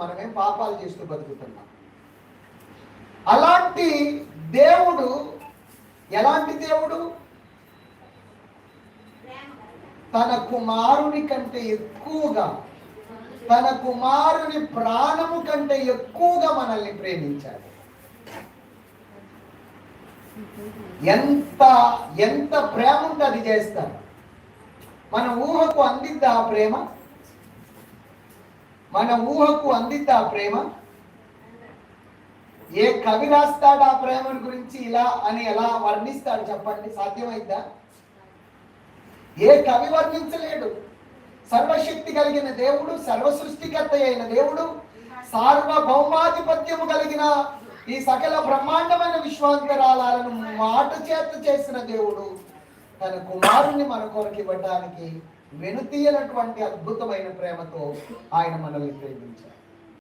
మనమే పాపాలు చేస్తూ బతుకుతున్నాం. అలాంటి దేవుడు ఎలాంటి దేవుడు? తన కుమారుని కంటే ఎక్కువగా, తన కుమారుని ప్రాణము కంటే ఎక్కువగా మనల్ని ప్రేమించాడు. ఎంత ఎంత ప్రేమ ఉంటే అది చేస్తారు. మన ఊహకు అందిద్దా ఆ ప్రేమ? మన ఊహకు అందిద్దా ఆ ప్రేమ? ఏ కవి రాస్తాడు ఆ ప్రేమను గురించి ఇలా అని ఎలా వర్ణిస్తాడు చెప్పండి? సాధ్యమైద్దా? ఏ కవి వర్ణించలేడు. సర్వశక్తి కలిగిన దేవుడు, సర్వ సృష్టికర్త అయిన దేవుడు, సార్వభౌమాధిపత్యము కలిగిన ఈ సకల బ్రహ్మాండమైన విశ్వాంతరాలను మాట చేత చేసిన దేవుడు తన కుమారుని మన కొరకు ఇవ్వడానికి వెనుతీయనటువంటి అద్భుతమైన ప్రేమతో ఆయన మనల్ని ప్రేమించారు.